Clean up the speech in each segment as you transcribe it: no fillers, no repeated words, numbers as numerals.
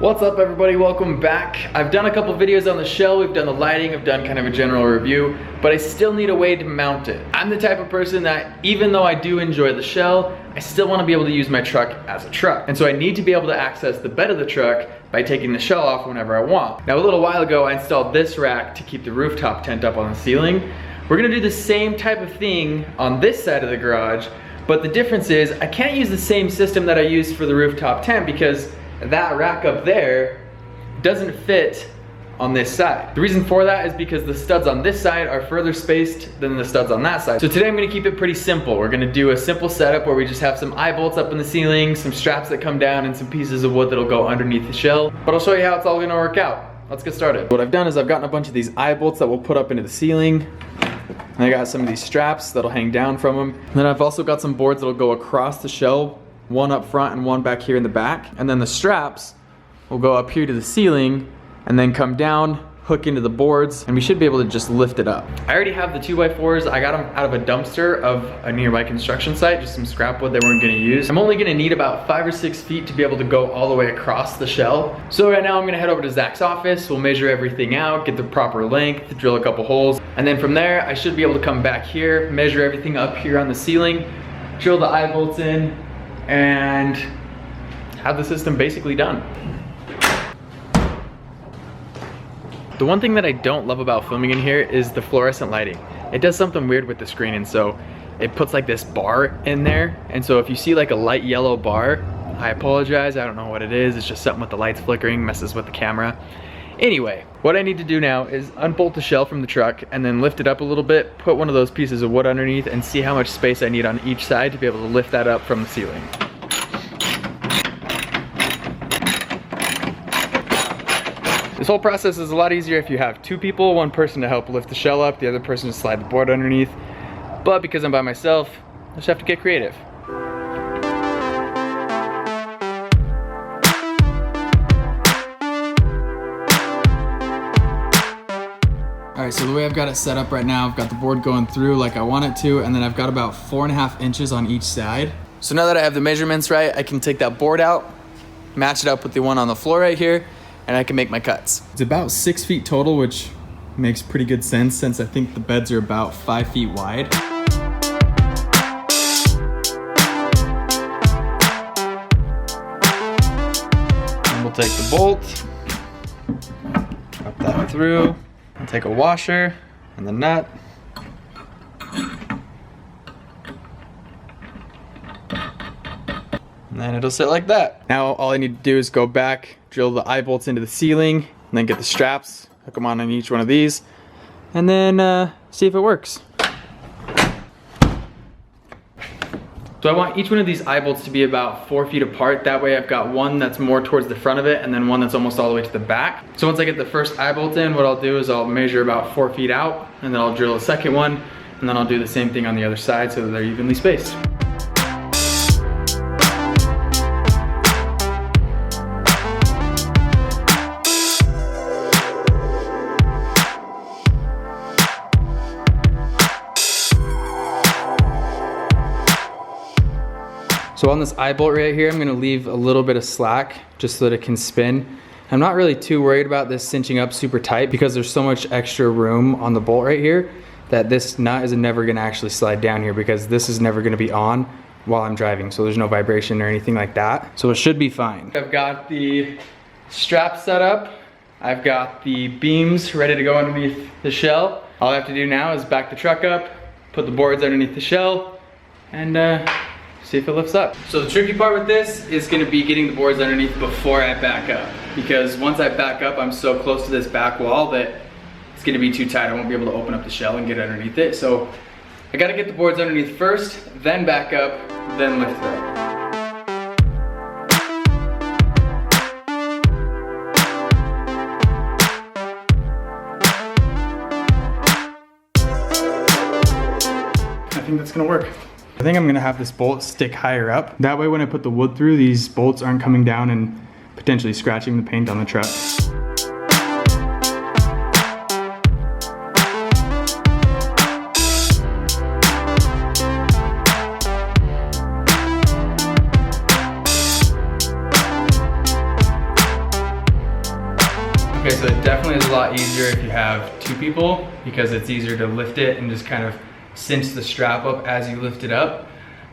What's up everybody, welcome back. I've done a couple videos on the shell, we've done the lighting, I've done kind of a general review, but I still need a way to mount it. I'm the type of person that even though I do enjoy the shell, I still want to be able to use my truck as a truck. And so I need to be able to access the bed of the truck by taking the shell off whenever I want. Now a little while ago I installed this rack to keep the rooftop tent up on the ceiling. We're gonna do the same type of thing on this side of the garage, but the difference is I can't use the same system that I used for the rooftop tent because that rack up there doesn't fit on this side. The reason for that is because the studs on this side are further spaced than the studs on that side. So today I'm gonna keep it pretty simple. We're gonna do a simple setup where we just have some eye bolts up in the ceiling, some straps that come down, and some pieces of wood that'll go underneath the shell. But I'll show you how it's all gonna work out. Let's get started. What I've done is I've gotten a bunch of these eye bolts that we'll put up into the ceiling. And I got some of these straps that'll hang down from them. And then I've also got some boards that'll go across the shell, one up front and one back here in the back. And then the straps will go up here to the ceiling and then come down, hook into the boards, and we should be able to just lift it up. I already have the 2x4s. I got them out of a dumpster of a nearby construction site, just some scrap wood they weren't gonna use. I'm only gonna need about 5 or 6 feet to be able to go all the way across the shell. So right now I'm gonna head over to Zach's office. We'll measure everything out, get the proper length, drill a couple holes. And then from there, I should be able to come back here, measure everything up here on the ceiling, drill the eye bolts in, and have the system basically done. The one thing that I don't love about filming in here is the fluorescent lighting. It does something weird with the screen, and so it puts like this bar in there. And so if you see like a light yellow bar, I apologize, I don't know what it is. It's just something with the lights flickering, messes with the camera. Anyway, what I need to do now is unbolt the shell from the truck and then lift it up a little bit, put one of those pieces of wood underneath, and see how much space I need on each side to be able to lift that up from the ceiling. This whole process is a lot easier if you have 2 people, one person to help lift the shell up, the other person to slide the board underneath. But because I'm by myself, I just have to get creative. All right, so the way I've got it set up right now, I've got the board going through like I want it to, and then I've got about 4.5 inches on each side. So now that I have the measurements right, I can take that board out, match it up with the one on the floor right here, and I can make my cuts. It's about 6 feet total, which makes pretty good sense since I think the beds are about 5 feet wide. And we'll take the bolt, drop that through, and take a washer and the nut. And then it'll sit like that. Now all I need to do is go back, drill the eye bolts into the ceiling, and then get the straps, hook them on each one of these, and then see if it works. So I want each one of these eye bolts to be about 4 feet apart. That way I've got one that's more towards the front of it and then one that's almost all the way to the back. So once I get the first eye bolt in, what I'll do is I'll measure about 4 feet out, and then I'll drill a second one, and then I'll do the same thing on the other side so that they're evenly spaced. So on this eye bolt right here, I'm gonna leave a little bit of slack just so that it can spin. I'm not really too worried about this cinching up super tight because there's so much extra room on the bolt right here that this nut is never gonna actually slide down here because this is never gonna be on while I'm driving. So there's no vibration or anything like that. So it should be fine. I've got the strap set up. I've got the beams ready to go underneath the shell. All I have to do now is back the truck up, put the boards underneath the shell, and see if it lifts up. So the tricky part with this is gonna be getting the boards underneath before I back up. Because once I back up, I'm so close to this back wall that it's gonna be too tight. I won't be able to open up the shell and get underneath it. So I gotta get the boards underneath first, then back up, then lift it up. I think that's gonna work. I think I'm gonna have this bolt stick higher up. That way when I put the wood through, these bolts aren't coming down and potentially scratching the paint on the truck. Okay, so it definitely is a lot easier if you have 2 people because it's easier to lift it and just kind of cinch the strap up as you lift it up.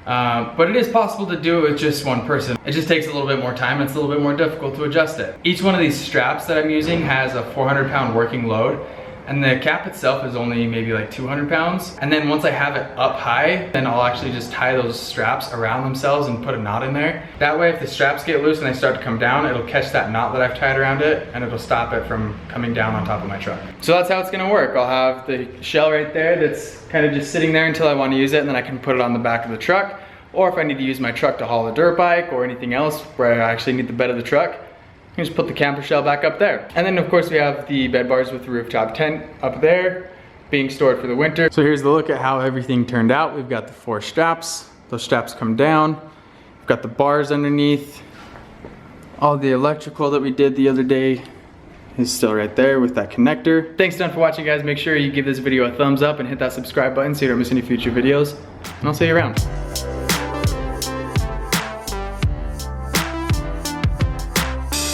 But it is possible to do it with just 1 person. It just takes a little bit more time and it's a little bit more difficult to adjust it. Each one of these straps that I'm using has a 400-pound working load, and the cap itself is only maybe like 200 pounds. And then once I have it up high, then I'll actually just tie those straps around themselves and put a knot in there. That way, if the straps get loose and they start to come down, it'll catch that knot that I've tied around it and it'll stop it from coming down on top of my truck. So that's how it's gonna work. I'll have the shell right there that's kind of just sitting there until I want to use it, and then I can put it on the back of the truck. Or if I need to use my truck to haul a dirt bike or anything else where I actually need the bed of the truck, I can just put the camper shell back up there. And then of course we have the bed bars with the rooftop tent up there being stored for the winter. So here's the look at how everything turned out. We've got the 4 straps. Those straps come down. We've got the bars underneath. All the electrical that we did the other day is still right there with that connector. Thanks again for watching, guys. Make sure you give this video a thumbs up and hit that subscribe button so you don't miss any future videos. And I'll see you around.